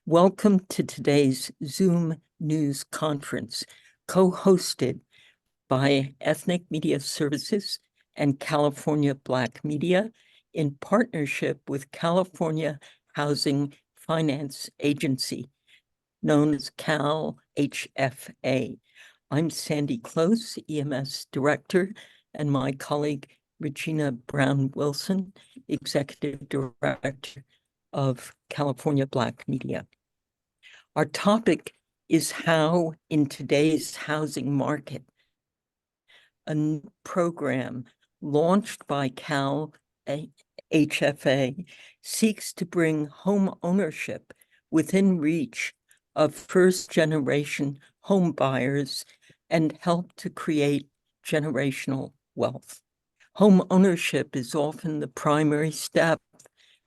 Welcome to today's Zoom news conference, co-hosted by Ethnic Media Services and California Black Media in partnership with California Housing Finance Agency, known as CalHFA. I'm Sandy Close, EMS Director, and my colleague Regina Brown-Wilson, Executive Director of California Black Media. Our topic is how, in today's housing market, a new program launched by CalHFA seeks to bring home ownership within reach of first-generation home buyers and help to create generational wealth. Home ownership is often the primary step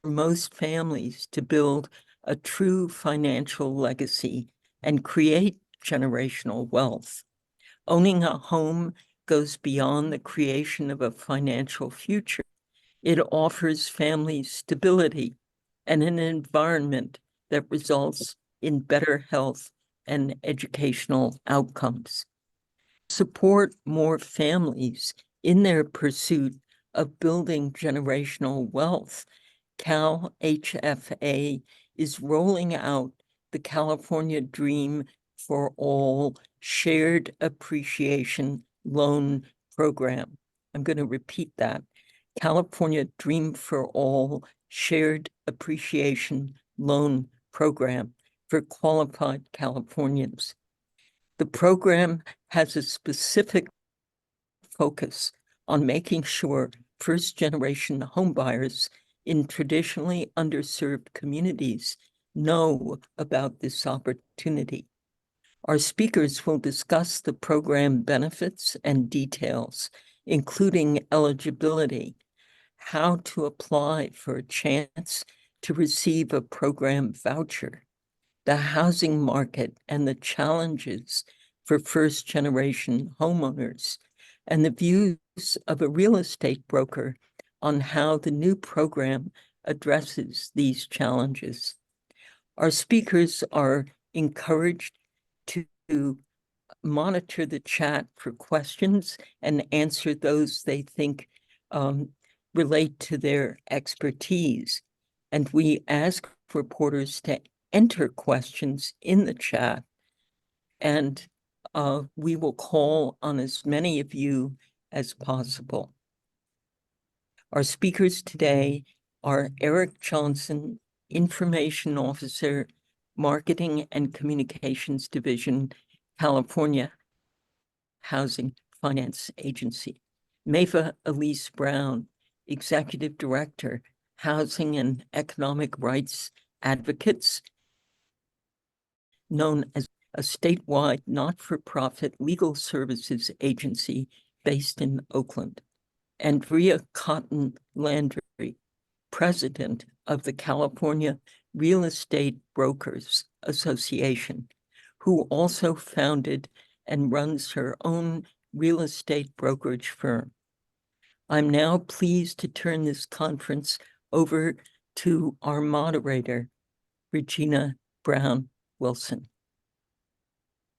for most families to build a true financial legacy and create generational wealth. Owning a home goes beyond the creation of a financial future. It offers families stability and an environment that results in better health and educational outcomes. Support more families in their pursuit of building generational wealth. CalHFA is rolling out the California Dream for All Shared Appreciation Loan Program. I'm going to repeat that. California Dream for All Shared Appreciation Loan Program for qualified Californians. The program has a specific focus on making sure first-generation homebuyers in traditionally underserved communities know about this opportunity. Our speakers will discuss the program benefits and details, including eligibility, how to apply for a chance to receive a program voucher, the housing market and the challenges for first-generation homeowners, and the views of a real estate broker on how the new program addresses these challenges. Our speakers are encouraged to monitor the chat for questions and answer those they think relate to their expertise. And we ask reporters to enter questions in the chat, and we will call on as many of you as possible. Our speakers today are Eric Johnson, Information Officer, Marketing and Communications Division, California Housing Finance Agency. Mava Elise Brown, Executive Director, Housing and Economic Rights Advocates, known as a statewide not-for-profit legal services agency based in Oakland. Andrea Cotton Landry, President of the California Real Estate Brokers Association, who also founded and runs her own real estate brokerage firm. I'm now pleased to turn this conference over to our moderator, Regina Brown-Wilson.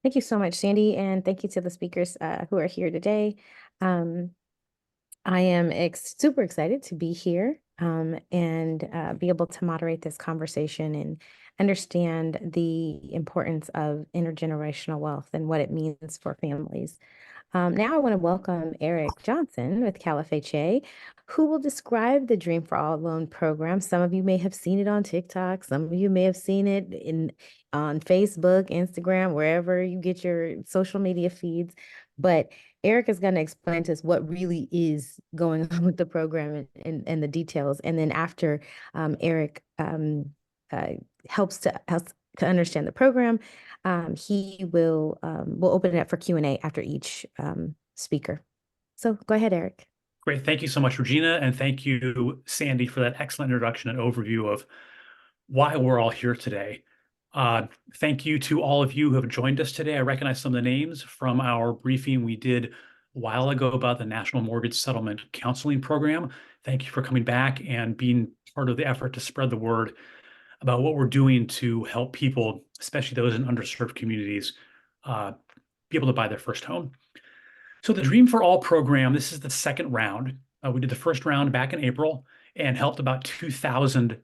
Thank you so much, Sandy, and thank you to the speakers who are here today. I am super excited to be here and be able to moderate this conversation and understand the importance of intergenerational wealth and what it means for families. Now I want to welcome Eric Johnson with CalHFA, who will describe the Dream for All loan program. Some of you may have seen it on TikTok. Some of you may have seen it on Facebook, Instagram, wherever you get your social media feeds. But Eric is going to explain to us what really is going on with the program and the details. And then after Eric helps to understand the program, he will open it up for Q&A after each speaker. So go ahead, Eric. Great. Thank you so much, Regina. And thank you, Sandy, for that excellent introduction and overview of why we're all here today. Thank you to all of you who have joined us today. I recognize some of the names from our briefing we did a while ago about the National Mortgage Settlement Counseling Program. Thank you for coming back and being part of the effort to spread the word about what we're doing to help people, especially those in underserved communities, be able to buy their first home. So the Dream for All program, this is the second round. We did the first round back in April and helped about 2,000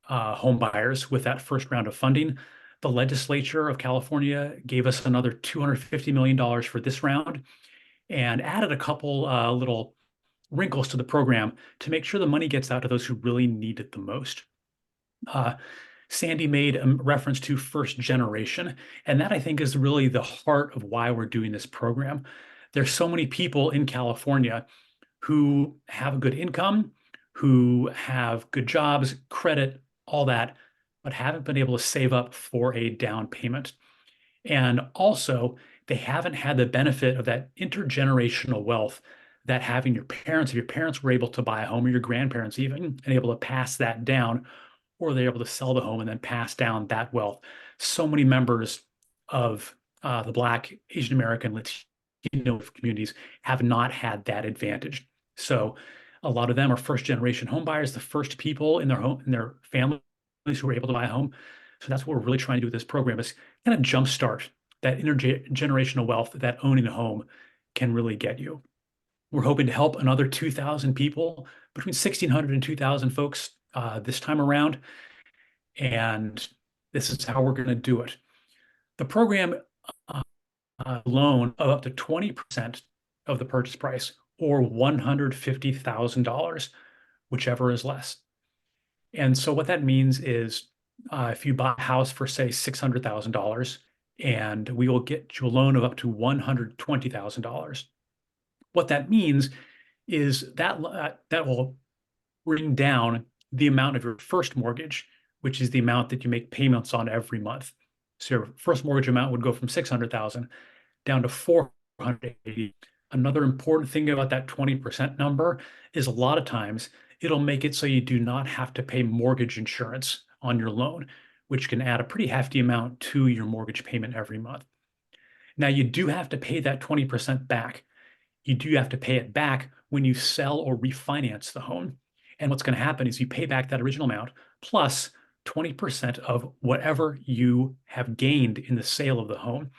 home buyers with that first round of funding. The legislature of California gave us another $250 million for this round and added a couple little wrinkles to the program to make sure the money gets out to those who really need it the most. Sandy made a reference to first generation, and that I think is really the heart of why we're doing this program. There's so many people in California who have a good income, who have good jobs, credit, all that, but haven't been able to save up for a down payment. And also, they haven't had the benefit of that intergenerational wealth that having your parents, if your parents were able to buy a home, or your grandparents even, and able to pass that down, or they're able to sell the home and then pass down that wealth. So many members of the Black, Asian American, Latino communities have not had that advantage. So a lot of them are first generation home buyers, the first people in their home, in their families who were able to buy a home. So that's what we're really trying to do with this program, is kind of jumpstart that intergenerational wealth that owning a home can really get you. We're hoping to help another 2,000 people, between 1,600 and 2,000 folks this time around. And this is how we're going to do it. The program loan of up to 20% of the purchase price, or $150,000, whichever is less. And so what that means is if you buy a house for, say, $600,000, and we will get you a loan of up to $120,000. What that means is that that will bring down the amount of your first mortgage, which is the amount that you make payments on every month. So your first mortgage amount would go from $600,000 down to $480,000. Another important thing about that 20% number is a lot of times it'll make it so you do not have to pay mortgage insurance on your loan, which can add a pretty hefty amount to your mortgage payment every month. Now, you do have to pay that 20% back. You do have to pay it back when you sell or refinance the home. And what's going to happen is you pay back that original amount plus 20% of whatever you have gained in the sale of the home.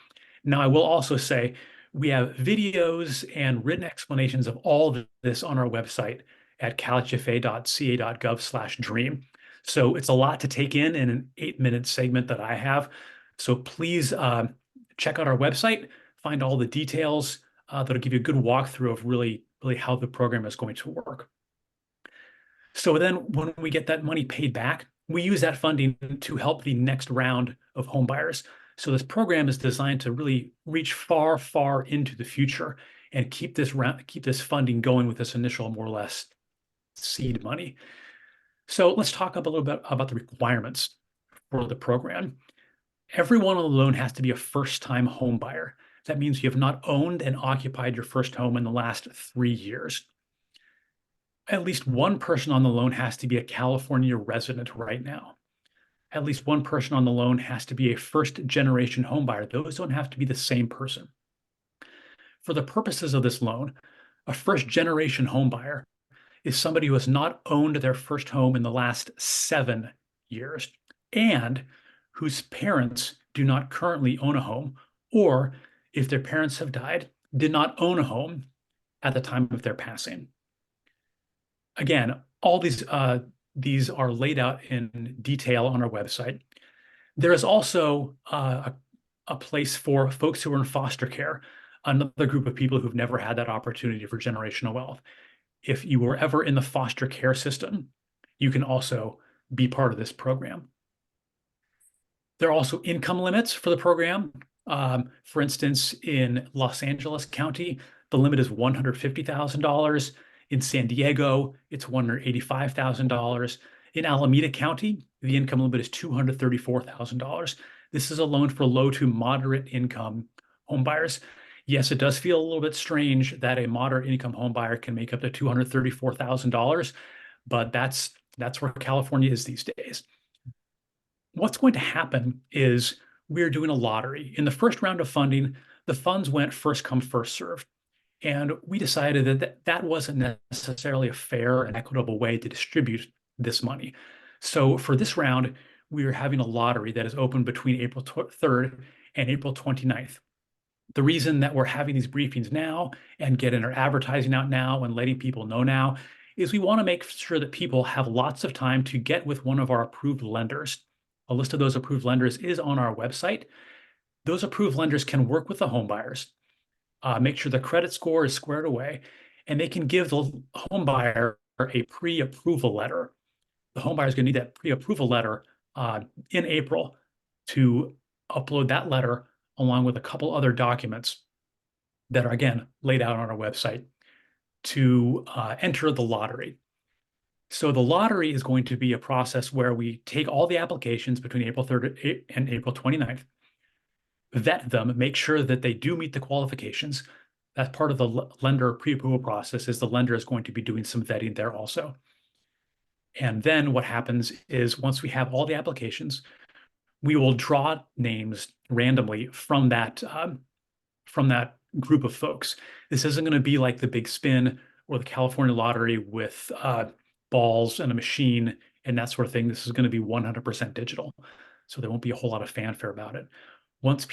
Now, I will also say we have videos and written explanations of all of this on our website at calhfa.ca.gov/dream. So it's a lot to take in an 8-minute segment that I have. So please check out our website, find all the details that'll give you a good walkthrough of really how the program is going to work. So then when we get that money paid back, we use that funding to help the next round of home buyers. So this program is designed to really reach far, far into the future and keep this funding going with this initial, more or less, seed money. So let's talk a little bit about the requirements for the program. Everyone on the loan has to be a first-time home buyer. That means you have not owned and occupied your first home in the last 3 years. At least one person on the loan has to be a California resident right now. At least one person on the loan has to be a first-generation home buyer. Those don't have to be the same person. For the purposes of this loan, a first-generation home buyer is somebody who has not owned their first home in the last 7 years and whose parents do not currently own a home, or if their parents have died, did not own a home at the time of their passing. Again, all these are laid out in detail on our website. There is also a place for folks who are in foster care, another group of people who've never had that opportunity for generational wealth. If you were ever in the foster care system, you can also be part of this program. There are also income limits for the program. For instance, in Los Angeles County, the limit is $150,000. In San Diego, it's $185,000. In Alameda County, the income limit is $234,000. This is a loan for low to moderate income home buyers. Yes, it does feel a little bit strange that a moderate income home buyer can make up to $234,000, but that's where California is these days. What's going to happen is we're doing a lottery. In the first round of funding, the funds went first come, first served. And we decided that wasn't necessarily a fair and equitable way to distribute this money. So for this round, we are having a lottery that is open between April 3rd and April 29th. The reason that we're having these briefings now and getting our advertising out now and letting people know now is we want to make sure that people have lots of time to get with one of our approved lenders. A list of those approved lenders is on our website. Those approved lenders can work with the home buyers, make sure the credit score is squared away, and they can give the home buyer a pre-approval letter. The home buyer is going to need that pre-approval letter in April to upload that letter along with a couple other documents that are, again, laid out on our website to enter the lottery. So the lottery is going to be a process where we take all the applications between April 3rd and April 29th, vet them, make sure that they do meet the qualifications. That's part of the lender pre-approval process, is the lender is going to be doing some vetting there also. And then what happens is once we have all the applications, we will draw names randomly from that group of folks. This isn't going to be like the Big Spin or the California lottery with balls and a machine and that sort of thing. This is going to be 100% digital. So there won't be a whole lot of fanfare about it. Once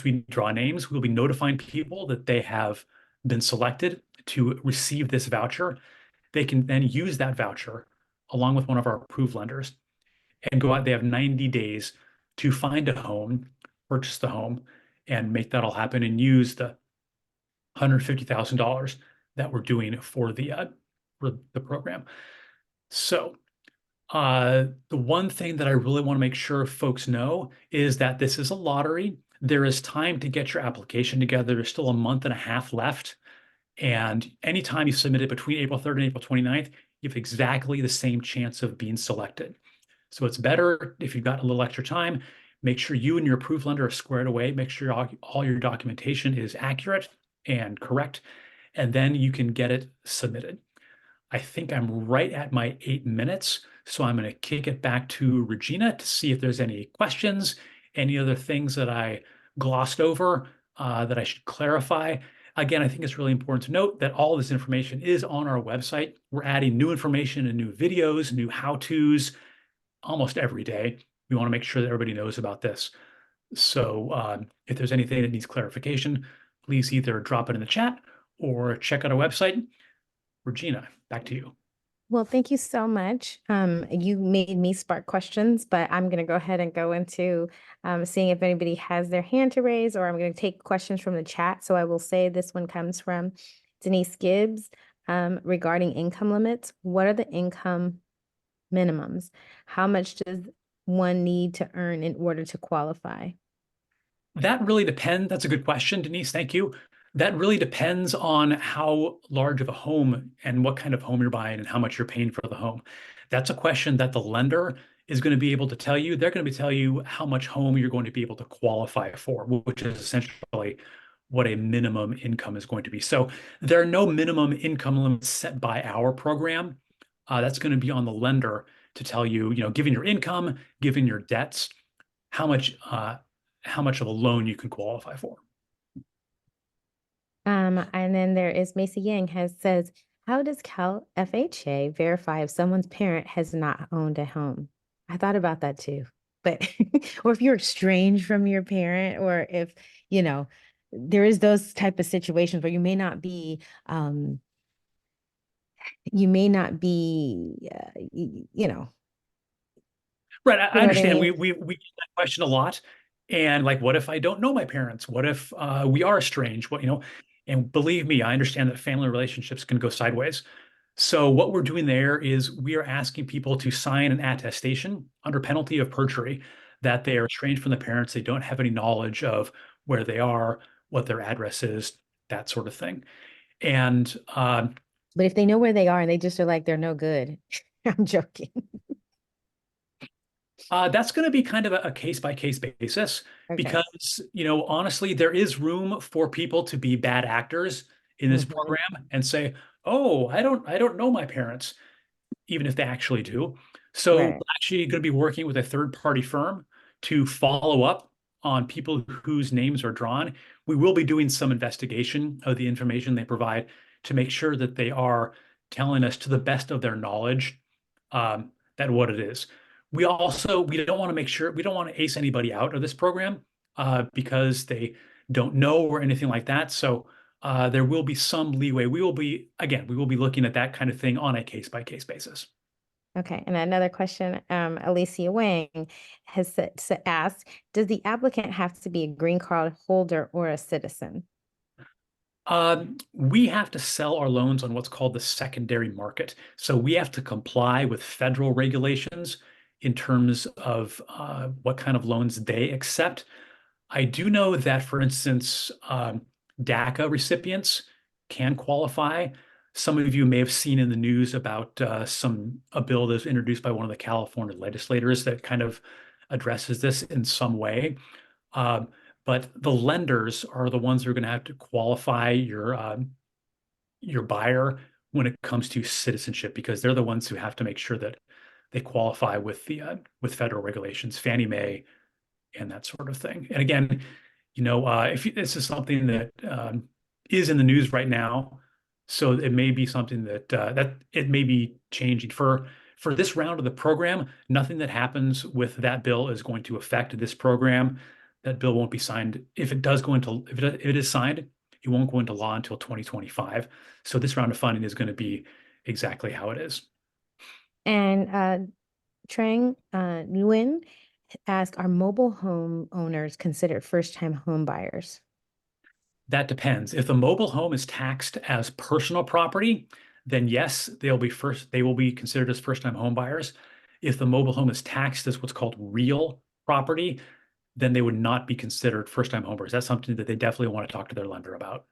we draw names, we'll be notifying people that they have been selected to receive this voucher. They can then use that voucher along with one of our approved lenders and go out. They have 90 days to find a home, purchase the home, and make that all happen and use the $150,000 that we're doing for the program. So the one thing that I really want to make sure folks know is that this is a lottery. There is time to get your application together. There's still a month and a half left. And anytime you submit it between April 3rd and April 29th, you have exactly the same chance of being selected. So it's better if you've got a little extra time, make sure you and your approved lender are squared away, make sure all your documentation is accurate and correct, and then you can get it submitted. I think I'm right at my 8 minutes, so I'm going to kick it back to Regina to see if there's any questions, any other things that I glossed over that I should clarify. Again, I think it's really important to note that all this information is on our website. We're adding new information and new videos, new how-tos almost every day. We want to make sure that everybody knows about this. So if there's anything that needs clarification, please either drop it in the chat or check out our website. Regina, back to you. Well, thank you so much. You made me spark questions, but I'm going to go ahead and go into seeing if anybody has their hand to raise, or I'm going to take questions from the chat. So I will say this one comes from Denise Gibbs regarding income limits. What are the income minimums? How much does one need to earn in order to qualify? That really depends. That's a good question, Denise. Thank you. That really depends on how large of a home and what kind of home you're buying and how much you're paying for the home. That's a question that the lender is going to be able to tell you. They're going to tell you how much home you're going to be able to qualify for, which is essentially what a minimum income is going to be. So there are no minimum income limits set by our program. That's going to be on the lender to tell you, given your income, given your debts, how much of a loan you can qualify for. And then there is Macy Yang says, how does CalFHA verify if someone's parent has not owned a home? I thought about that too, but or if you're estranged from your parent, or if, there is those type of situations where you may not be, Right. I understand. I mean? We get that question a lot. And like, what if I don't know my parents? What if we are estranged? And believe me, I understand that family relationships can go sideways. So what we're doing there is we are asking people to sign an attestation under penalty of perjury that they are estranged from the parents. They don't have any knowledge of where they are, what their address is, that sort of thing. And but if they know where they are and they just are like, they're no good. I'm joking. That's going to be kind of a case-by-case basis, Okay. because, honestly, there is room for people to be bad actors in this program and say, oh, I don't know my parents, even if they actually do. So Right. we're actually going to be working with a third-party firm to follow up on people whose names are drawn. We will be doing some investigation of the information they provide to make sure that they are telling us to the best of their knowledge that what it is. We don't want to we don't want to ace anybody out of this program because they don't know or anything like that. So there will be some leeway. We will be looking at that kind of thing on a case-by-case basis. Okay, and another question, Alicia Wang has asked, does the applicant have to be a green card holder or a citizen? We have to sell our loans on what's called the secondary market. So we have to comply with federal regulations in terms of what kind of loans they accept. I do know that, for instance, DACA recipients can qualify. Some of you may have seen in the news about a bill that's introduced by one of the California legislators that kind of addresses this in some way. But the lenders are the ones who are going to have to qualify your buyer when it comes to citizenship, because they're the ones who have to make sure that they qualify with with federal regulations, Fannie Mae, and that sort of thing. And again, if this is something that is in the news right now, so it may be something that it may be changing for this round of the program. Nothing that happens with that bill is going to affect this program. That bill won't be signed. If it is signed, it won't go into law until 2025. So this round of funding is going to be exactly how it is. And Trang Nguyen asked, are mobile home owners considered first-time home buyers? That depends. If the mobile home is taxed as personal property, then yes, they will be considered as first-time home buyers. If the mobile home is taxed as what's called real property, then they would not be considered first-time home buyers. That's something that they definitely want to talk to their lender about.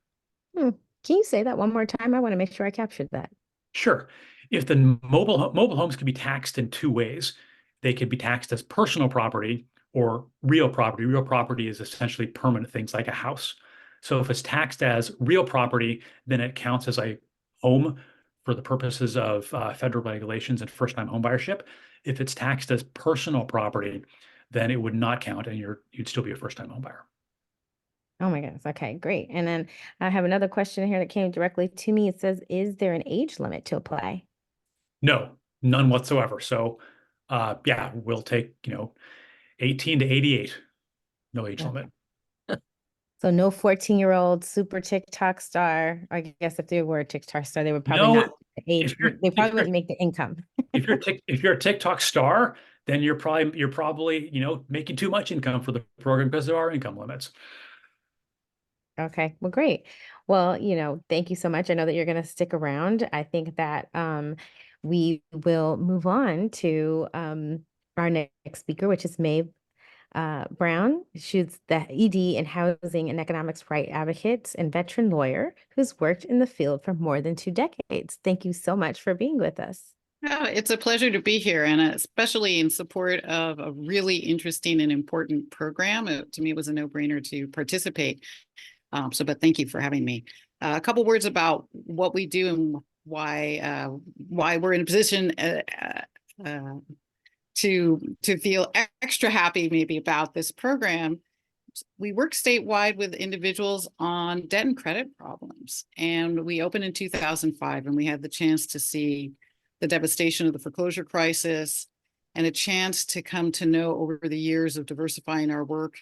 Can you say that one more time? I want to make sure I captured that. Sure. If the mobile homes can be taxed in two ways, they could be taxed as personal property or real property. Real property is essentially permanent things like a house. So if it's taxed as real property, then it counts as a home for the purposes of federal regulations and first-time homebuyership. If it's taxed as personal property, then it would not count, and you'd still be a first-time homebuyer. Oh my goodness. Okay, great. And then I have another question here that came directly to me. It says, is there an age limit to apply? No, none whatsoever. So yeah, we'll take 18 to 88. No age limit. So no 14-year-old super TikTok star. I guess if they were a TikTok star, they would probably not age. They probably wouldn't make the income. If you're a TikTok star, then you're probably making too much income for the program because there are income limits. Okay, well, great. Well, thank you so much. I know that you're going to stick around. I think that we will move on to our next speaker, which is Maeve Brown. She's the ED in Housing and Economics Right Advocate and veteran lawyer who's worked in the field for more than 2 decades. Thank you so much for being with us. Oh, it's a pleasure to be here, and especially in support of a really interesting and important program. To me, it was a no-brainer to participate. But thank you for having me. A couple words about what we do and why we're in a position to feel extra happy maybe about this program. We work statewide with individuals on debt and credit problems, and we opened in 2005, and we had the chance to see the devastation of the foreclosure crisis and a chance to come to know over the years of diversifying our work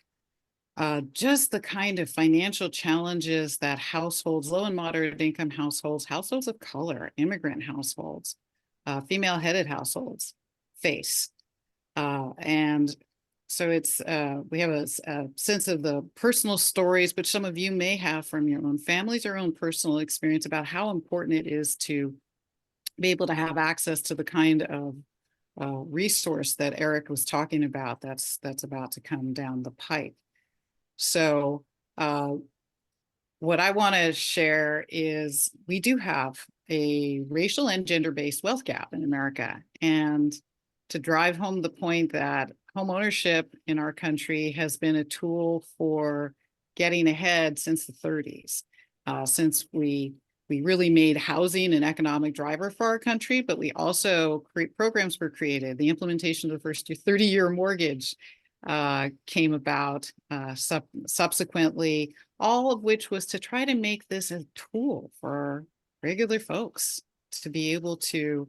just the kind of financial challenges that households, low and moderate income households of color, immigrant households, female-headed households face. And so we have a sense of the personal stories, which some of you may have from your own families or own personal experience about how important it is to be able to have access to the kind of resource that Eric was talking about that's about to come down the pipe. So what I want to share is we do have a racial and gender-based wealth gap in America. And to drive home the point that homeownership in our country has been a tool for getting ahead since the 30s, since we really made housing an economic driver for our country, but we also programs were created. The implementation of the first 30-year mortgage came about subsequently, all of which was to try to make this a tool for regular folks to be able to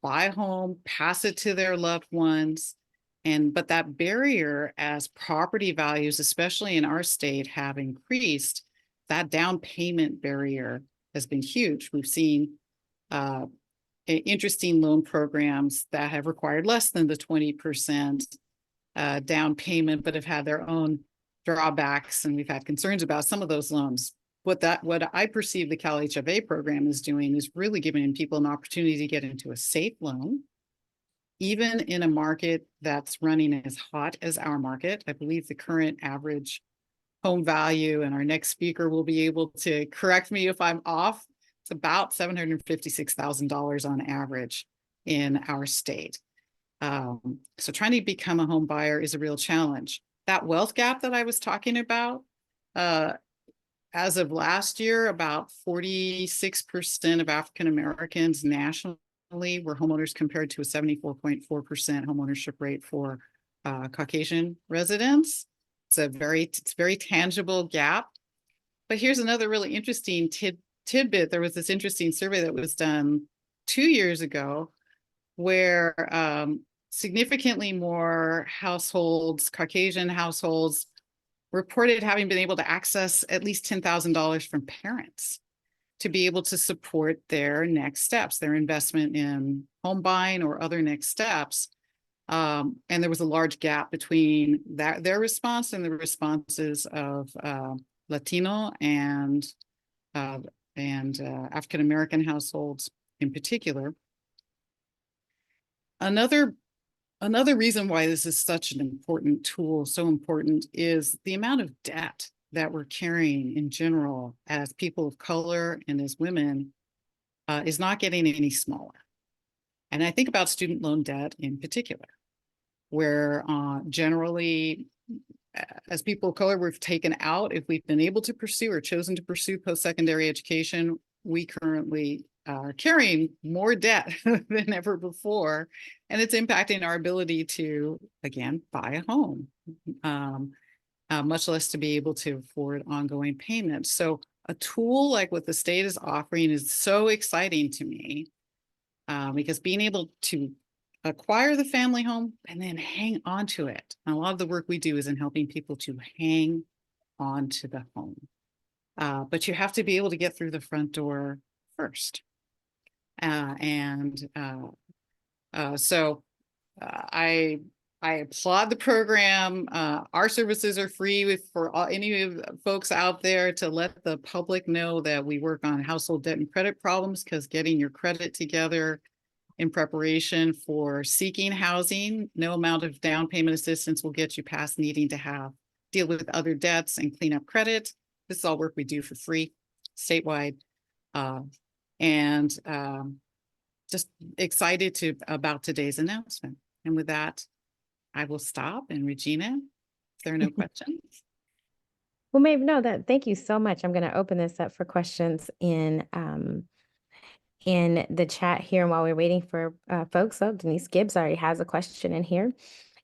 buy a home, pass it to their loved ones. But that barrier, as property values, especially in our state, have increased, that down payment barrier has been huge. We've seen interesting loan programs that have required less than the 20% down payment, but have had their own drawbacks, and we've had concerns about some of those loans. What I perceive the CalHFA program is doing is really giving people an opportunity to get into a safe loan, even in a market that's running as hot as our market. I believe the current average home value, and our next speaker will be able to correct me if I'm off, it's about $756,000 on average in our state. So trying to become a home buyer is a real challenge. That wealth gap that I was talking about, as of last year, about 46% of African Americans nationally were homeowners, compared to a 74.4% homeownership rate for Caucasian residents. It's a very tangible gap. But here's another really interesting tidbit. There was this interesting survey that was done 2 years ago, where significantly more households, Caucasian households, reported having been able to access at least $10,000 from parents to be able to support their next steps, their investment in home buying or other next steps. And there was a large gap between their response and the responses of Latino and African American households in particular. Another reason why this is such an important tool, so important, is the amount of debt that we're carrying in general as people of color and as women is not getting any smaller. And I think about student loan debt in particular, where generally, as people of color, we've taken out, if we've been able to pursue or chosen to pursue post-secondary education, we currently are carrying more debt than ever before. And it's impacting our ability to, again, buy a home, much less to be able to afford ongoing payments. So a tool like what the state is offering is so exciting to me, because being able to acquire the family home and then hang on to it. And a lot of the work we do is in helping people to hang on to the home. But you have to be able to get through the front door first. So I applaud the program. Our services are free for any of the folks out there, to let the public know that we work on household debt and credit problems, because getting your credit together in preparation for seeking housing, no amount of down payment assistance will get you past needing to deal with other debts and clean up credit. This is all work we do for free, statewide. Just excited about today's announcement. And with that, I will stop. And Regina, if there are no questions. Well, Maeve, no, thank you so much. I'm going to open this up for questions in the chat here. And while we're waiting for folks, Denise Gibbs already has a question in here.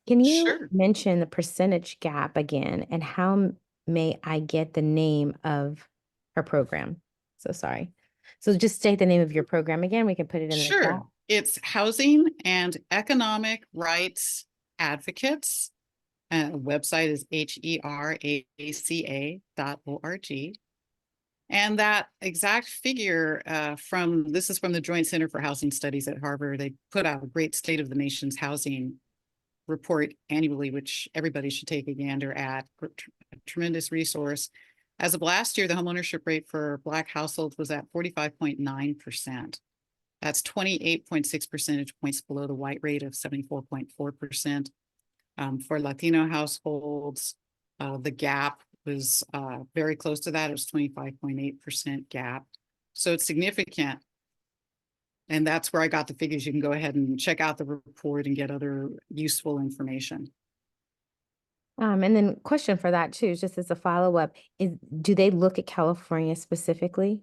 Can you mention the percentage gap again, and how may I get the name of her program? So sorry. So just state the name of your program again. We can put it in the chat. It's Housing and Economic Rights Advocates. Website is HERAACA.org. And that exact figure this is from the Joint Center for Housing Studies at Harvard. They put out a great State of the Nation's Housing report annually, which everybody should take a gander at. A tremendous resource. As of last year, the homeownership rate for Black households was at 45.9%. That's 28.6 percentage points below the white rate of 74.4%. For Latino households, the gap was very close to that. It was 25.8% gap. So it's significant. And that's where I got the figures. You can go ahead and check out the report and get other useful information. And then question for that too, just as a follow-up, do they look at California specifically?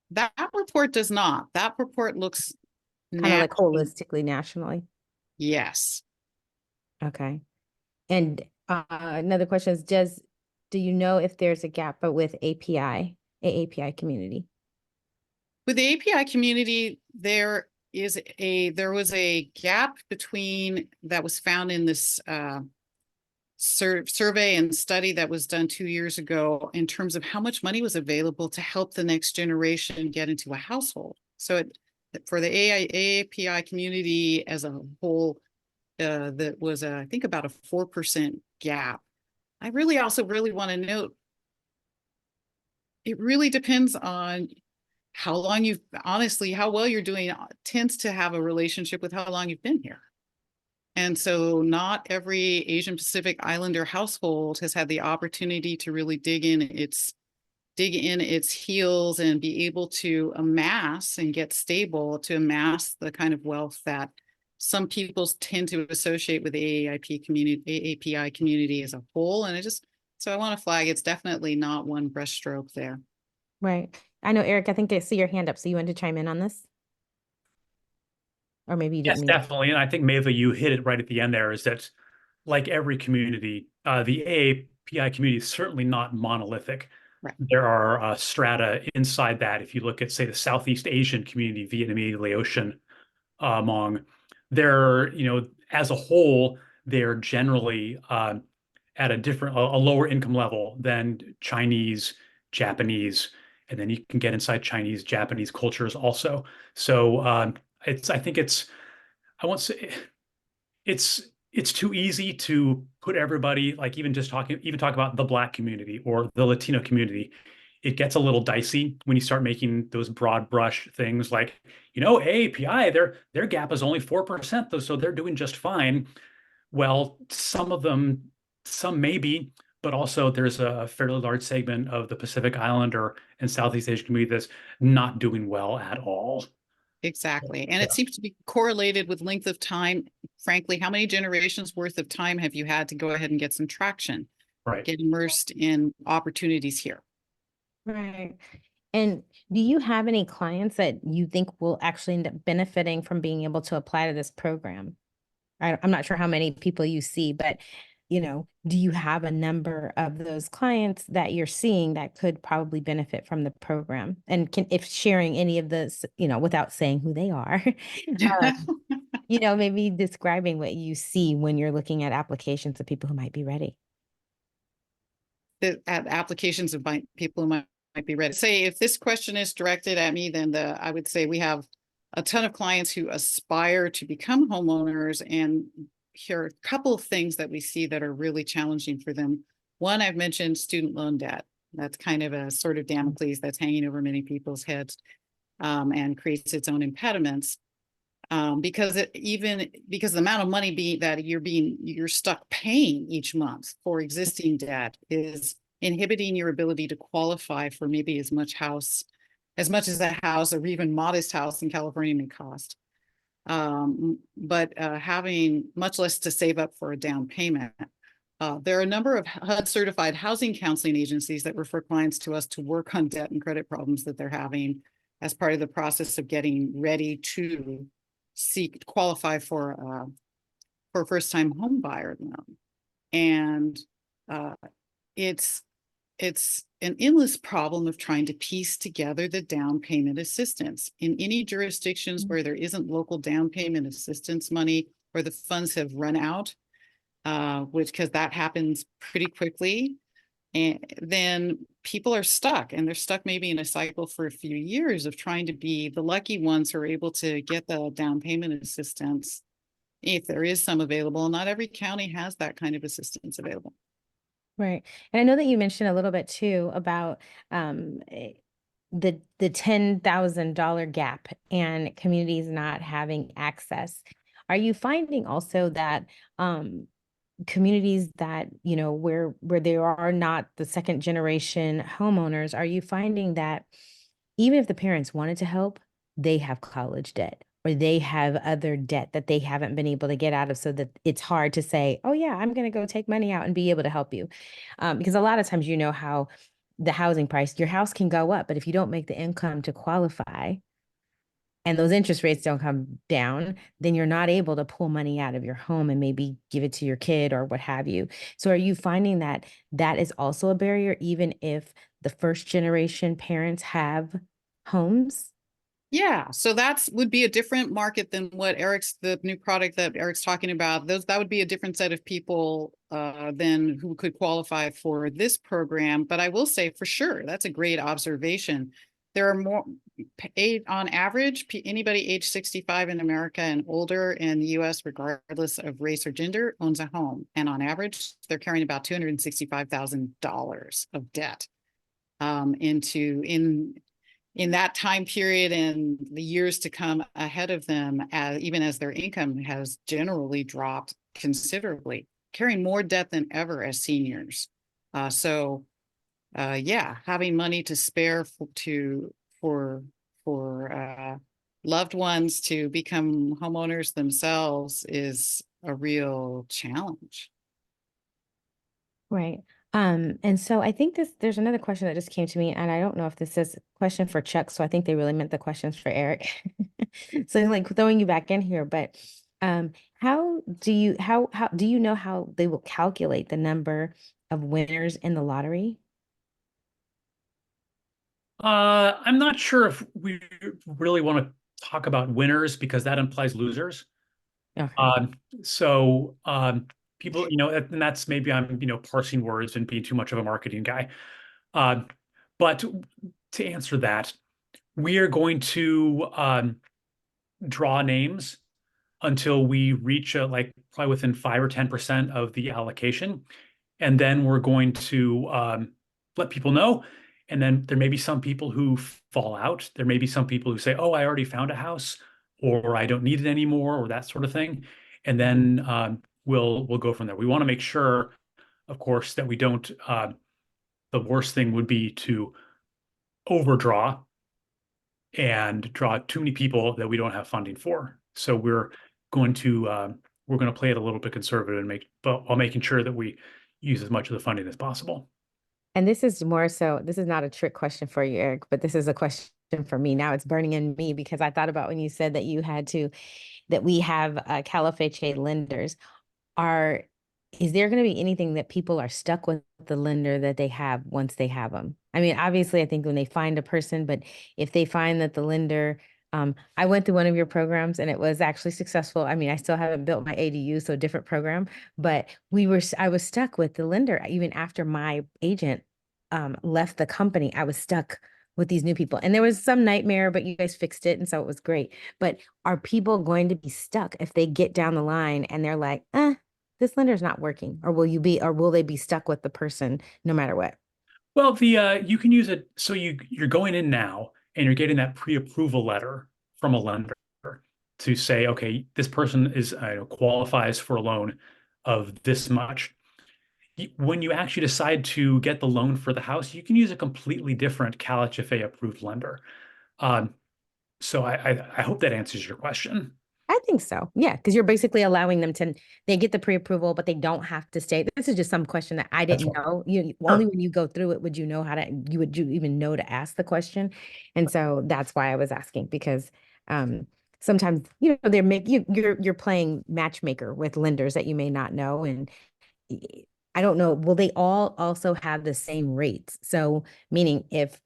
That report does not. That report looks kind of like holistically nationally. Yes. Okay. And another question is, do you know if there's a gap but with AAPI community? With the API community, there there was a gap between that was found in this survey and study that was done 2 years ago in terms of how much money was available to help the next generation get into a household. So for the AAPI community as a whole, that was, I think, about a 4% gap. I also really want to note, it really depends on how long how well you're doing tends to have a relationship with how long you've been here. And so not every Asian Pacific Islander household has had the opportunity to really dig in its heels and be able to amass and get stable to amass the kind of wealth that some people tend to associate with the AAPI community as a whole. And so I want to flag, it's definitely not one brushstroke there. Right. I know, Eric, I think I see your hand up. So you want to chime in on this? Or maybe you didn't Yes, mean definitely. And I think, Maeva, you hit it right at the end there, is that like every community, the AAPI community is certainly not monolithic. Right. There are strata inside that. If you look at, say, the Southeast Asian community, Vietnamese, Laotian, Hmong, they're, as a whole, they're generally at a lower income level than Chinese, Japanese, and then you can get inside Chinese, Japanese cultures also. So I won't say it's too easy to put everybody, like even talk about the Black community or the Latino community. It gets a little dicey when you start making those broad brush things like, AAPI, their gap is only 4%, though, so they're doing just fine. Well, some maybe, but also there's a fairly large segment of the Pacific Islander and Southeast Asian community that's not doing well at all. Exactly. And it seems to be correlated with length of time. Frankly, how many generations worth of time have you had to go ahead and get some traction, Right. get immersed in opportunities here? Right. And do you have any clients that you think will actually end up benefiting from being able to apply to this program? I'm not sure how many people you see, but do you have a number of those clients that you're seeing that could probably benefit from the program? And if sharing any of this, without saying who they are, maybe describing what you see when you're looking at applications of people who might be ready. Applications of people who might be ready. Say, if this question is directed at me, then I would say we have a ton of clients who aspire to become homeowners, and here are a couple of things that we see that are really challenging for them. One, I've mentioned student loan debt. That's kind of a sort of Damocles that's hanging over many people's heads, and creates its own impediments. Because the amount of money you're stuck paying each month for existing debt is inhibiting your ability to qualify for maybe as much as a house or even modest house in California may cost. But having much less to save up for a down payment. There are a number of HUD certified housing counseling agencies that refer clients to us to work on debt and credit problems that they're having as part of the process of getting ready to qualify for a first-time home buyer loan. And it's an endless problem of trying to piece together the down payment assistance. In any jurisdictions where there isn't local down payment assistance money, or the funds have run out, because that happens pretty quickly, and then people are stuck, and they're stuck maybe in a cycle for a few years of trying to be the lucky ones who are able to get the down payment assistance, if there is some available. Not every county has that kind of assistance available. Right. And I know that you mentioned a little bit too about the $10,000 gap and communities not having access. Are you finding also that communities that, where there are not the second generation homeowners, are you finding that even if the parents wanted to help, they have college debt, or they have other debt that they haven't been able to get out of, so that it's hard to say, oh yeah, I'm going to go take money out and be able to help you? Because a lot of times, how the housing price, your house can go up, but if you don't make the income to qualify and those interest rates don't come down, then you're not able to pull money out of your home and maybe give it to your kid or what have you. So are you finding that that is also a barrier, even if the first generation parents have homes? Yeah, so that's would be a different market than what the new product that Eric's talking about. That would be a different set of people than who could qualify for this program. But I will say for sure, that's a great observation. There are more on average, anybody age 65 in America and older in the US, regardless of race or gender, owns a home. And on average, they're carrying about $265,000 of debt in that time period and the years to come ahead of them, even as their income has generally dropped considerably, carrying more debt than ever as seniors. Yeah, having money to spare for loved ones to become homeowners themselves is a real challenge. Right. And so I think there's another question that just came to me, and I don't know if this is a question for Chuck, so I think they really meant the questions for Eric. So like throwing you back in here, but how do you know how they will calculate the number of winners in the lottery? I'm not sure if we really want to talk about winners because that implies losers. Okay. So people, and that's maybe I'm, parsing words and being too much of a marketing guy. But to answer that, we are going to draw names until we reach like probably within 5 or 10% of the allocation. And then we're going to let people know. And then there may be some people who fall out. There may be some people who say, oh, I already found a house, or I don't need it anymore, or that sort of thing. And then we'll go from there. We want to make sure, of course, that we don't, the worst thing would be to overdraw and draw too many people that we don't have funding for. So going to play it a little bit conservative but while making sure that we use as much of the funding as possible. And this is more so, this is not a trick question for you, Eric, but this is a question for me. Now it's burning in me because I thought about when you said that that we have CalHFA lenders. Is there going to be anything that people are stuck with the lender that they have once they have them? I mean, obviously, I think when they find a person, but if they find that the lender, I went through one of your programs and it was actually successful. I mean, I still haven't built my ADU, so different program, but I was stuck with the lender even after my agent left the company. I was stuck with these new people, and there was some nightmare, but you guys fixed it, and so it was great. But are people going to be stuck if they get down the line and they're like, this lender's not working, or will they be stuck with the person no matter what? Well, you can use it. So you're going in now and you're getting that pre-approval letter from a lender to say, okay, this person qualifies for a loan of this much. When you actually decide to get the loan for the house, you can use a completely different CalHFA approved lender. So I hope that answers your question. I think so. Yeah, because you're basically allowing them they get the pre-approval, but they don't have to stay. This is just some question that I didn't know. Only when you go through it would you know would you even know to ask the question. And so that's why I was asking, because sometimes, you're playing matchmaker with lenders that you may not know. And I don't know, will they all also have the same rates? So meaning if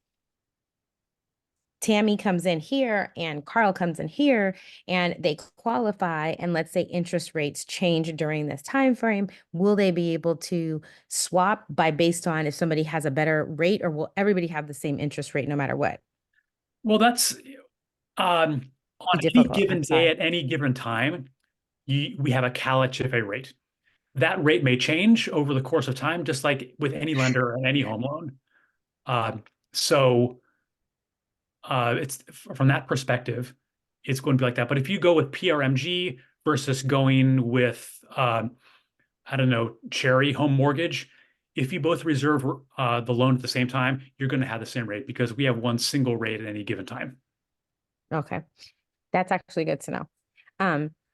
Tammy comes in here and Carl comes in here and they qualify, and let's say interest rates change during this time frame, will they be able to swap based on if somebody has a better rate, or will everybody have the same interest rate no matter what? Well, that's on any given day at any given time, we have a CalHFA rate. That rate may change over the course of time, just like with any lender and any home loan. It's from that perspective, it's going to be like that. But if you go with PRMG versus going with, I don't know, Cherry Home Mortgage, if you both reserve the loan at the same time, you're going to have the same rate because we have one single rate at any given time. Okay, that's actually good to know.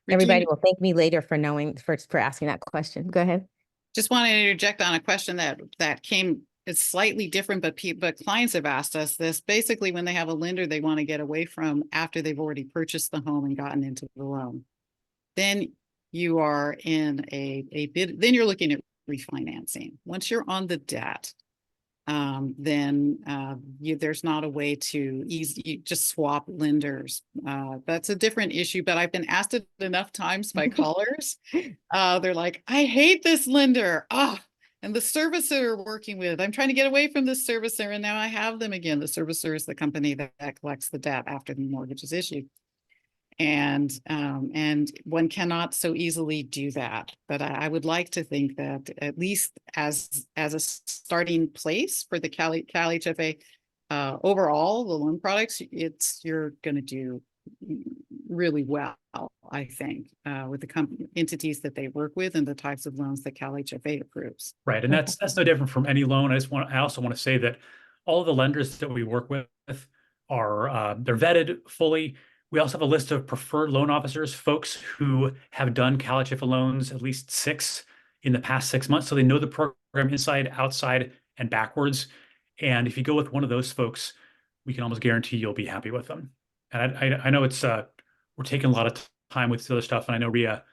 Everybody will thank me later for asking that question. Go ahead. Just want to interject on a question that came. It's slightly different, but clients have asked us this. Basically, when they have a lender they want to get away from after they've already purchased the home and gotten into the loan, then you are in a bid. Then you're looking at refinancing. Once you're on the debt, then there's not a way to you just swap lenders. That's a different issue, but I've been asked it enough times by callers. They're like, I hate this lender. And the servicer we're working with, I'm trying to get away from this servicer, and now I have them again. The servicer is the company that collects the debt after the mortgage is issued. And one cannot so easily do that. But I would like to think that at least as a starting place for the CalHFA, overall, the loan products, you're going to do really well, I think, with the entities that they work with and the types of loans that CalHFA approves. Right, and that's no different from any loan. I also want to say that all of the lenders that we work with are they're vetted fully. We also have a list of preferred loan officers, folks who have done CalHFA loans, at least 6 in the past 6 months, so they know the program inside, outside, and backwards. And if you go with one of those folks, we can almost guarantee you'll be happy with them. And I know it's we're taking a lot of time with this other stuff, and I know Ria.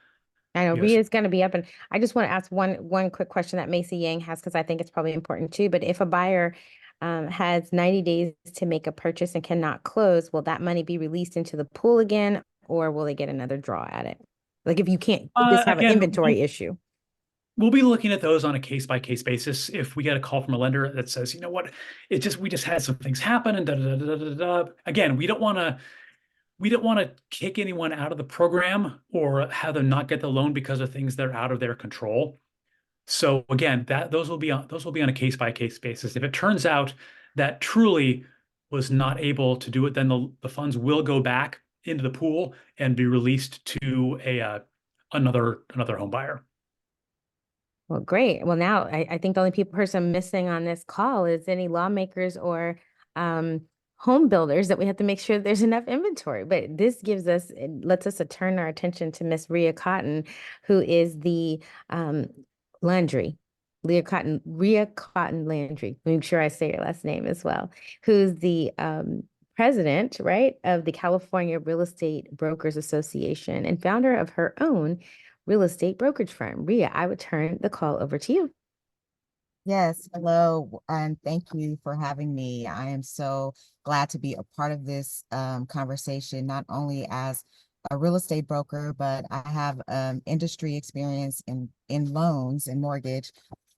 I know Yes. Ria's going to be up, and I just want to ask one quick question that Macy Yang has, because I think it's probably important too. But if a buyer has 90 days to make a purchase and cannot close, will that money be released into the pool again, or will they get another draw at it? Like if you can't just have an inventory issue. We'll be looking at those on a case-by-case basis. If we get a call from a lender that says, you know what, we just had some things happen and da da da da da da. Again, we don't want to kick anyone out of the program or have them not get the loan because of things that are out of their control. So again, those will be on a case-by-case basis. If it turns out that truly was not able to do it, then the funds will go back into the pool and be released to another home buyer. Well, great. Well, now I think the only person missing on this call is any lawmakers or home builders that we have to make sure there's enough inventory. But this lets us turn our attention to Miss Ria Cotton, who is the Ria Cotton Landry. Make sure I say your last name as well. Who's the president, right, of the California Real Estate Brokers Association and founder of her own real estate brokerage firm. Ria, I would turn the call over to you. Yes, hello, and thank you for having me. I am so glad to be a part of this conversation, not only as a real estate broker, but I have industry experience in loans and mortgage,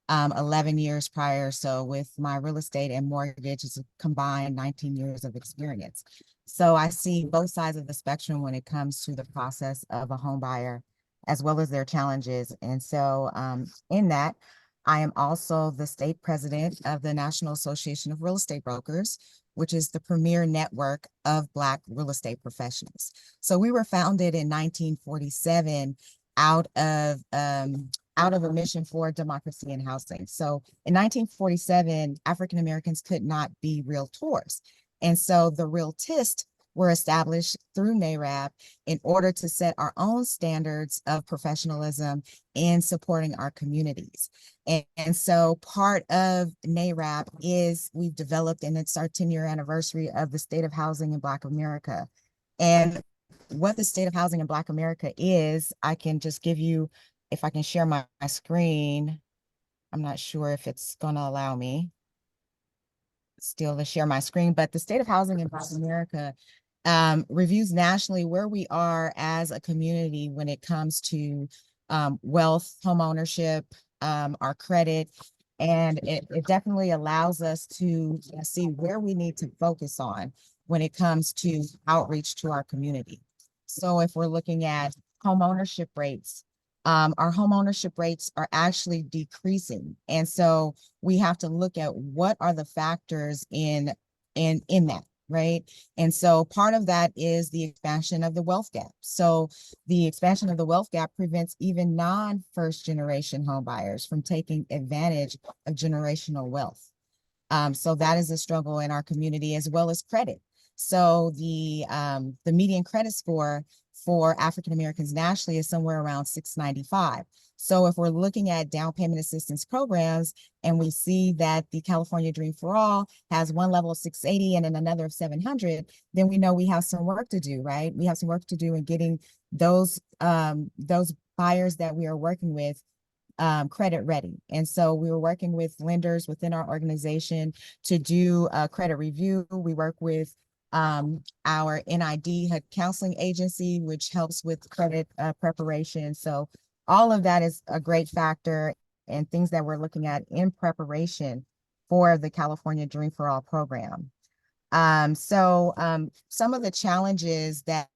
11 years prior. So with my real estate and mortgage, it's a combined 19 years of experience. So I see both sides of the spectrum when it comes to the process of a home buyer, as well as their challenges. And so in that, I am also the state president of the National Association of Real Estate Brokers, which is the premier network of Black real estate professionals. So we were founded in 1947 out of a mission for democracy and housing. So in 1947, African Americans could not be realtors. And so the realtists were established through NARAB in order to set our own standards of professionalism in supporting our communities. And so part of NARAB is we've developed, and it's our 10-year anniversary of the State of Housing in Black America. And what the State of Housing in Black America is, I can just give you, if I can share my screen. I'm not sure if it's going to allow me still to share my screen, but the State of Housing in Black America reviews nationally where we are as a community when it comes to wealth, home ownership, our credit, and it definitely allows us to see where we need to focus on when it comes to outreach to our community. So if we're looking at home ownership rates, our home ownership rates are actually decreasing. And so we have to look at what are the factors in that. Right. And so part of that is the expansion of the wealth gap. So the expansion of the wealth gap prevents even non-first generation home buyers from taking advantage of generational wealth. So that is a struggle in our community, as well as credit. So the median credit score for African Americans nationally is somewhere around 695. So if we're looking at down payment assistance programs and we see that the California Dream for All has one level of 680 and then another of 700, then we know we have some work to do, right? We have some work to do in getting those buyers that we are working with credit ready. And so we were working with lenders within our organization to do a credit review. We work with our NID HUD counseling agency, which helps with credit preparation. So all of that is a great factor and things that we're looking at in preparation for the California Dream for All program. Some of the challenges that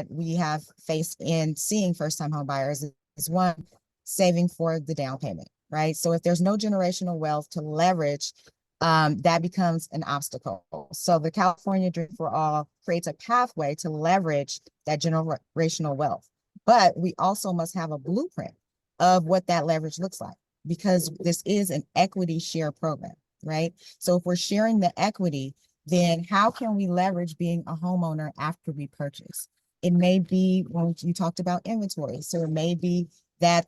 we have faced in seeing first-time home buyers is one, saving for the down payment, right? So if there's no generational wealth to leverage, that becomes an obstacle. So the California Dream for All creates a pathway to leverage that generational wealth. But we also must have a blueprint of what that leverage looks like, because this is an equity share program, right? So if we're sharing the equity, then how can we leverage being a homeowner after we purchase? It may be when you talked about inventory. So it may be that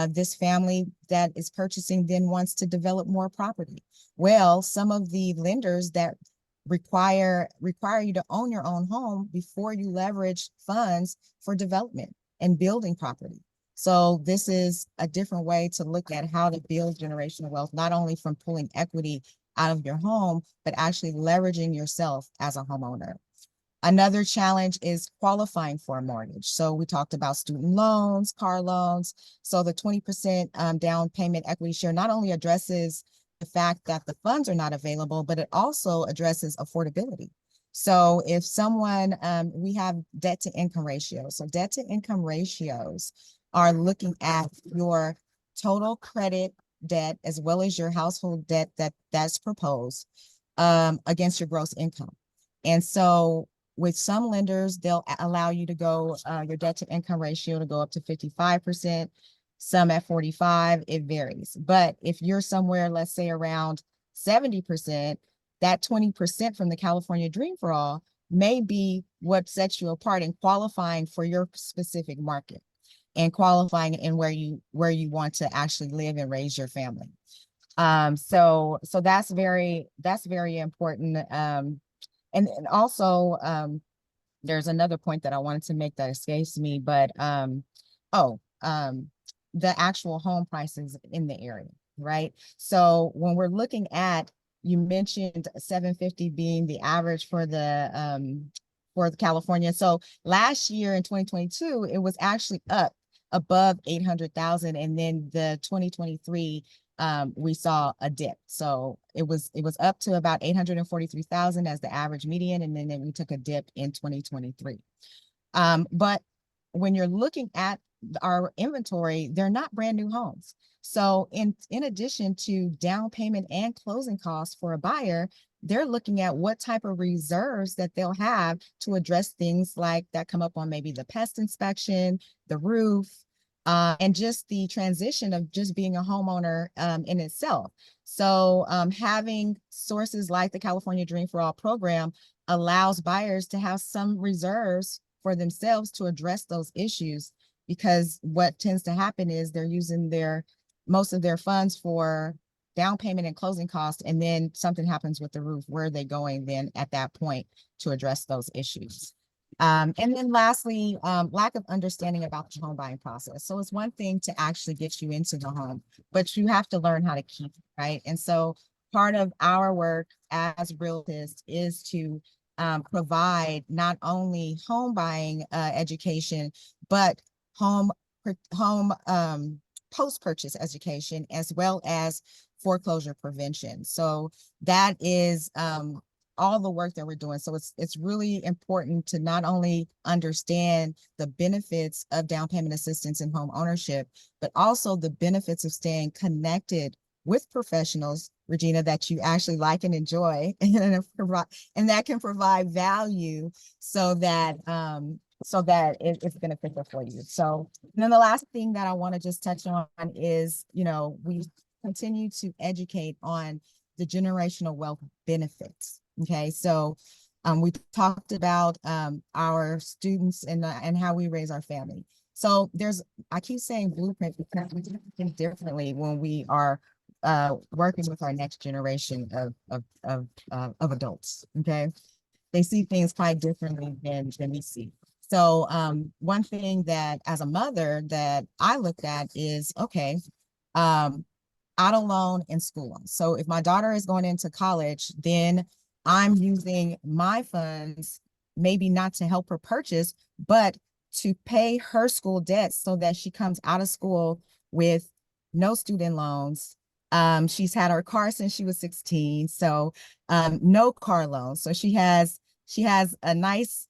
this family that is purchasing then wants to develop more property. Well, some of the lenders that require you to own your own home before you leverage funds for development and building property. So this is a different way to look at how to build generational wealth, not only from pulling equity out of your home, but actually leveraging yourself as a homeowner. Another challenge is qualifying for a mortgage. So we talked about student loans, car loans. So the 20% down payment equity share not only addresses the fact that the funds are not available, but it also addresses affordability. So if someone, we have debt to income ratios. So debt to income ratios are looking at your total credit debt as well as your household debt that's proposed against your gross income. And so with some lenders, they'll allow you to go your debt to income ratio to go up to 55%, some at 45%, it varies. But if you're somewhere, let's say around 70%, that 20% from the California Dream for All may be what sets you apart in qualifying for your specific market and qualifying in where you want to actually live and raise your family. So that's very important. And also, there's another point that I wanted to make that escapes me, but the actual home prices in the area, right? So when we're looking at, you mentioned 750 being the average for the California. So last year in 2022, it was actually up above 800,000, and then the 2023 we saw a dip. So it was up to about 843,000 as the average median, and then we took a dip in 2023. But when you're looking at our inventory, they're not brand new homes. So in addition to down payment and closing costs for a buyer, they're looking at what type of reserves that they'll have to address things like that come up on maybe the pest inspection, the roof, and just the transition of just being a homeowner in itself. So having sources like the California Dream for All program allows buyers to have some reserves for themselves to address those issues, because what tends to happen is they're using most of their funds for down payment and closing costs, and then something happens with the roof. Where are they going then at that point to address those issues? And then lastly, lack of understanding about the home buying process. So it's one thing to actually get you into the home, but you have to learn how to keep it, right? And so part of our work as realtors is to provide not only home buying education, but home post-purchase education, as well as foreclosure prevention. So that is all the work that we're doing. So it's really important to not only understand the benefits of down payment assistance and home ownership, but also the benefits of staying connected with professionals, Regina, that you actually like and enjoy, and that can provide value so that it's beneficial for you. So, and then the last thing that I want to just touch on is, we continue to educate on the generational wealth benefits. Okay, so we talked about our students and how we raise our family. So I keep saying blueprint because we do things differently when we are working with our next generation of adults. Okay, they see things quite differently than we see. So one thing that as a mother that I looked at is, okay, auto loan and school loan. So if my daughter is going into college, then I'm using my funds, maybe not to help her purchase, but to pay her school debt so that she comes out of school with no student loans. She's had her car since she was 16, so no car loans. So she has a nice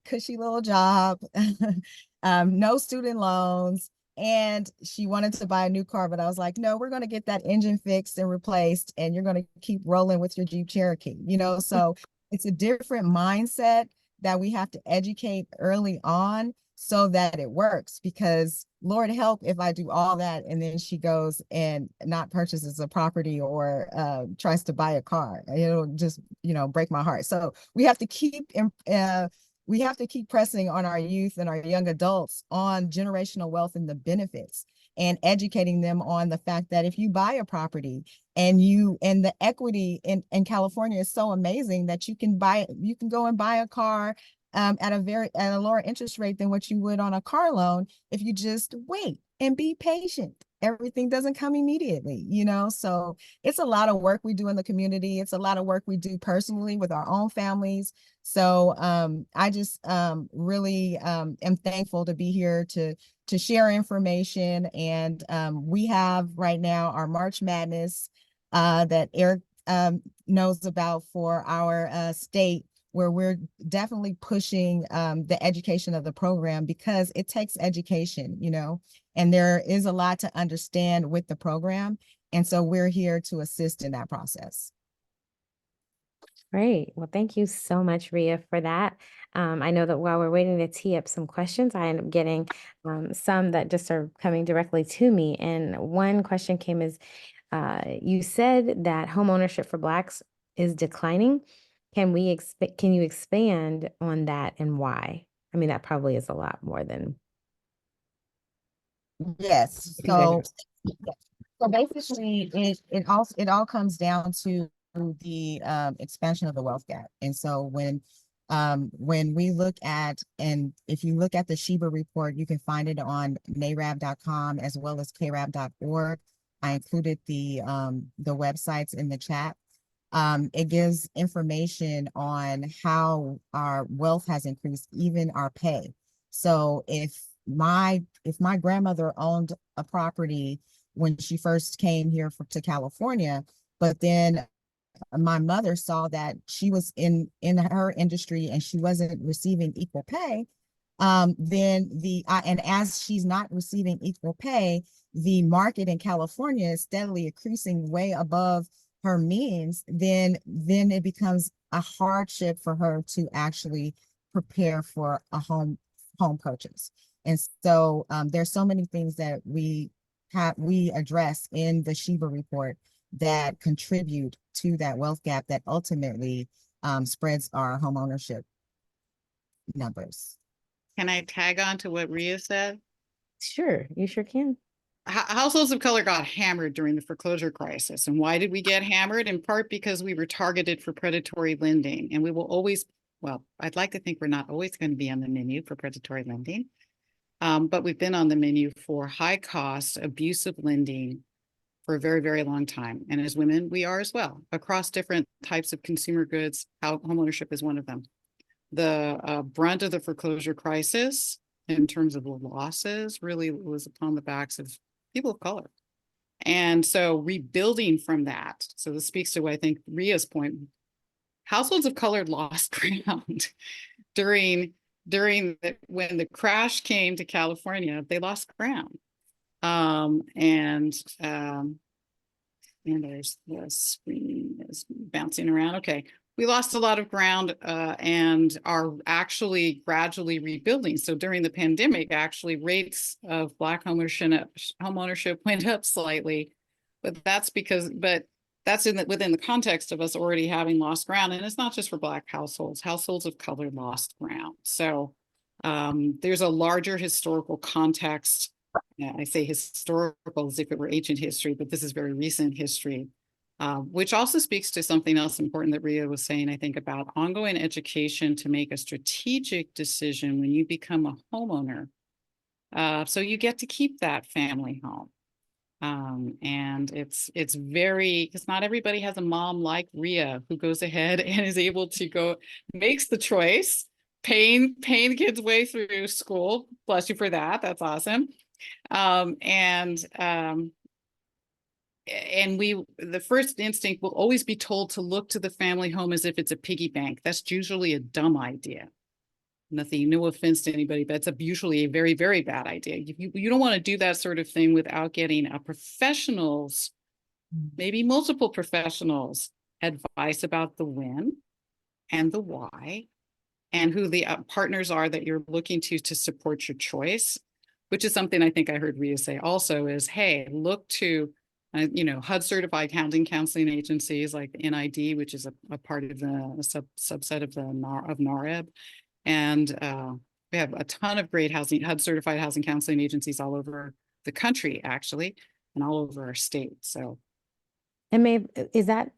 cushy little job, no student loans, and she wanted to buy a new car, but I was like, no, we're going to get that engine fixed and replaced, and you're going to keep rolling with your Jeep Cherokee, you know? So it's a different mindset that we have to educate early on so that it works, because Lord help if I do all that and then she goes and not purchases a property or tries to buy a car. It'll just, you know, break my heart. So we have to keep pressing on our youth and our young adults on generational wealth and the benefits, and educating them on the fact that if you buy a property and the equity in California is so amazing that you can go and buy a car at a lower interest rate than what you would on a car loan if you just wait and be patient. Everything doesn't come immediately, you know? So it's a lot of work we do in the community. It's a lot of work we do personally with our own families. So I just really am thankful to be here to share information. And we have right now our March Madness that Eric knows about for our state, where we're definitely pushing the education of the program, because it takes education, you know, and there is a lot to understand with the program. And so we're here to assist in that process. Great. Well, thank you so much, Ria, for that. I know that while we're waiting to tee up some questions, I end up getting some that just are coming directly to me. And one question came is, you said that home ownership for Blacks is declining. Can you expand on that and why? I mean, that probably is a lot more than. Yes. You guys So basically it all comes down to the expansion of the wealth gap. And so when we look at, and if you look at the Sheba report, you can find it on narab.com as well as krab.org. I included the websites in the chat. It gives information on how our wealth has increased, even our pay. So if my grandmother owned a property when she first came here to California, but then my mother saw that she was in her industry and she wasn't receiving equal pay, then and as she's not receiving equal pay, the market in California is steadily increasing way above her means, then it becomes a hardship for her to actually prepare for a home purchase. And so there's so many things that we address in the Sheba report that contribute to that wealth gap that ultimately spreads our home ownership numbers. Can I tag on to what Ria said? Sure, you sure can. Households of color got hammered during the foreclosure crisis. And why did we get hammered? In part because we were targeted for predatory lending. And we will always, well, I'd like to think we're not always going to be on the menu for predatory lending. But we've been on the menu for high cost, abusive lending for a very, very long time. And as women, we are as well, across different types of consumer goods. Homeownership is one of them. The brunt of the foreclosure crisis in terms of the losses really was upon the backs of people of color. And so rebuilding from that, so this speaks to, I think, Ria's point, households of color lost ground when the crash came to California, they lost ground. And there's the screen is bouncing around. Okay. We lost a lot of ground and are actually gradually rebuilding. So during the pandemic, actually rates of Black homeownership went up slightly, but that's within the context of us already having lost ground. And it's not just for Black households of color lost ground. So there's a larger historical context. I say historical as if it were ancient history, but this is very recent history. Which also speaks to something else important that Ria was saying, I think, about ongoing education to make a strategic decision when you become a homeowner. So you get to keep that family home. And it's very, because not everybody has a mom like Ria who goes ahead and is able to go, makes the choice, paying the kids way through school. Bless you for that. That's awesome. And the first instinct will always be told to look to the family home as if it's a piggy bank. That's usually a dumb idea. Nothing, no offense to anybody, but it's usually a very, very bad idea. You don't want to do that sort of thing without getting a professional's, maybe multiple professionals, advice about the when and the why and who the partners are that you're looking to support your choice, which is something I think I heard Rhea say also is, hey, look to HUD certified housing counseling agencies like the NID, which is a part of the subset of NAREB. And we have a ton of great HUD certified housing counseling agencies all over the country, actually, and all over our state. So, And Maeve, is that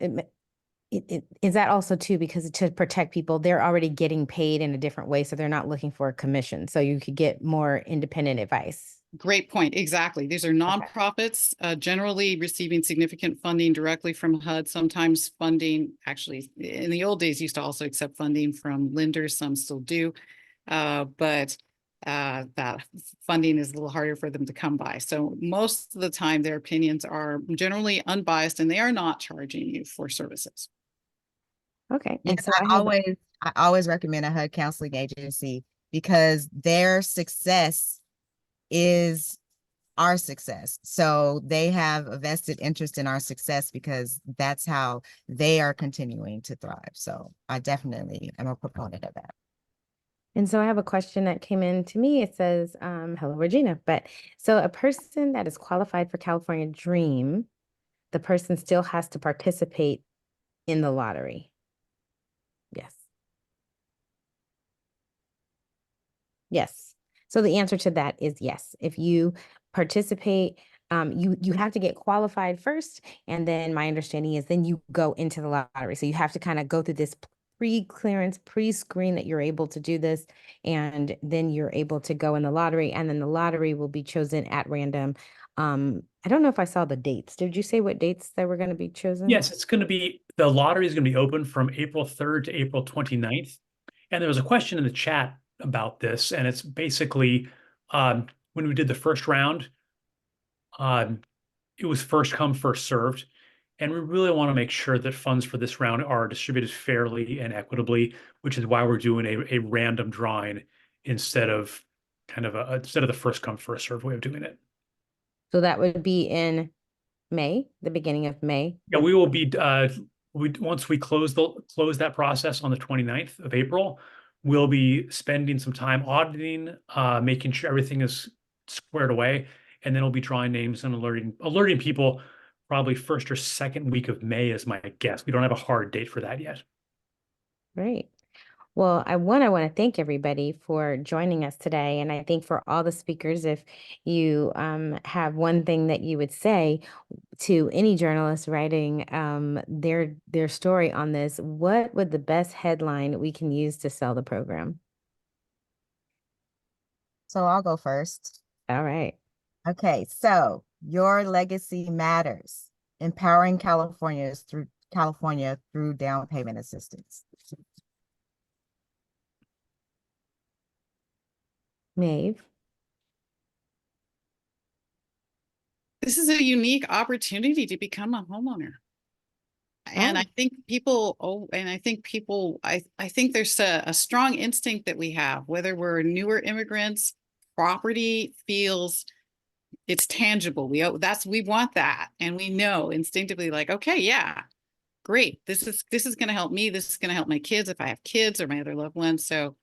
is that also too, because to protect people, they're already getting paid in a different way, so they're not looking for a commission, so you could get more independent advice. Great point. Exactly. These are nonprofits, generally receiving significant funding directly from HUD. Sometimes funding, actually, in the old days, used to also accept funding from lenders. Some still do, but that funding is a little harder for them to come by. So most of the time, their opinions are generally unbiased, and they are not charging you for services. Okay. And so I always recommend a HUD counseling agency because their success is our success. So they have a vested interest in our success because that's how they are continuing to thrive. So I definitely am a proponent of that. And so I have a question that came in to me. It says, hello, Regina. But so a person that is qualified for California Dream, the person still has to participate in the lottery. Yes. Yes. So the answer to that is yes. If you participate, you have to get qualified first. And then my understanding is then you go into the lottery. So you have to kind of go through this pre-clearance, pre-screen that you're able to do this. And then you're able to go in the lottery. And then the lottery will be chosen at random. I don't know if I saw the dates. Did you say what dates that were going to be chosen? Yes, it's going to be, the lottery is going to be open from April 3rd to April 29th. And there was a question in the chat about this, and it's basically when we did the first round, it was first come, first served. And we really want to make sure that funds for this round are distributed fairly and equitably, which is why we're doing a random drawing instead of instead of the first come, first served way of doing it. So that would be in May, the beginning of May. Yeah, we will be once we close that process on the 29th of April, we'll be spending some time auditing, making sure everything is squared away, and then we'll be drawing names and alerting people probably first or second week of May is my guess. We don't have a hard date for that yet. Great. Well, I want to thank everybody for joining us today. And I think for all the speakers, if you have one thing that you would say to any journalist writing their story on this, what would the best headline we can use to sell the program? So I'll go first. All right. Okay, so your legacy matters. Empowering California through down payment assistance. Maeve. This is a unique opportunity to become a homeowner. And I think I think there's a strong instinct that we have, whether we're newer immigrants, property feels it's tangible. We want that. And we know instinctively, like, okay, yeah, great. This is going to help me. This is going to help my kids if I have kids or my other loved ones. So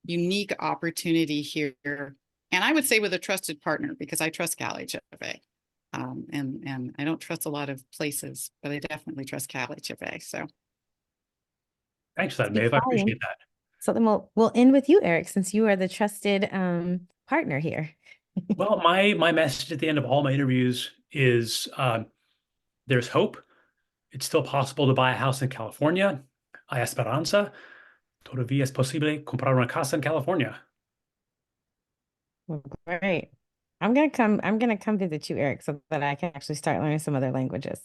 unique opportunity here. And I would say with a trusted partner, because I trust CalHFA. And I don't trust a lot of places, but I definitely trust CalHFA. So thanks for that, Maeve. I appreciate that. So then we'll end with you, Eric, since you are the trusted partner here. Well, my message at the end of all my interviews is there's hope. It's still possible to buy a house in California. Hay esperanza. Todavía es posible comprar una casa en California. Great. I'm gonna come visit you, Eric, so that I can actually start learning some other languages.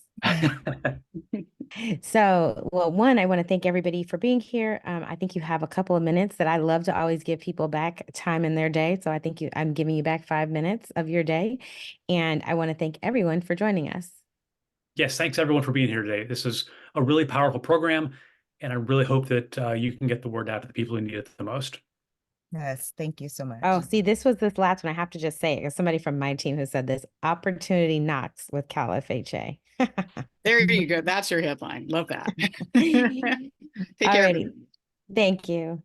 So, well, one, I want to thank everybody for being here. I think you have a couple of minutes that I love to always give people back time in their day. So I think I'm giving you back 5 minutes of your day. And I want to thank everyone for joining us. Yes, thanks everyone for being here today. This is a really powerful program, and I really hope that you can get the word out to the people who need it the most. Yes, thank you so much. Oh, see, this last one. I have to just say it. It's somebody from my team who said this: opportunity knocks with CalFHA. There you go. That's your headline. Love that. Take care. Alrighty. Thank you.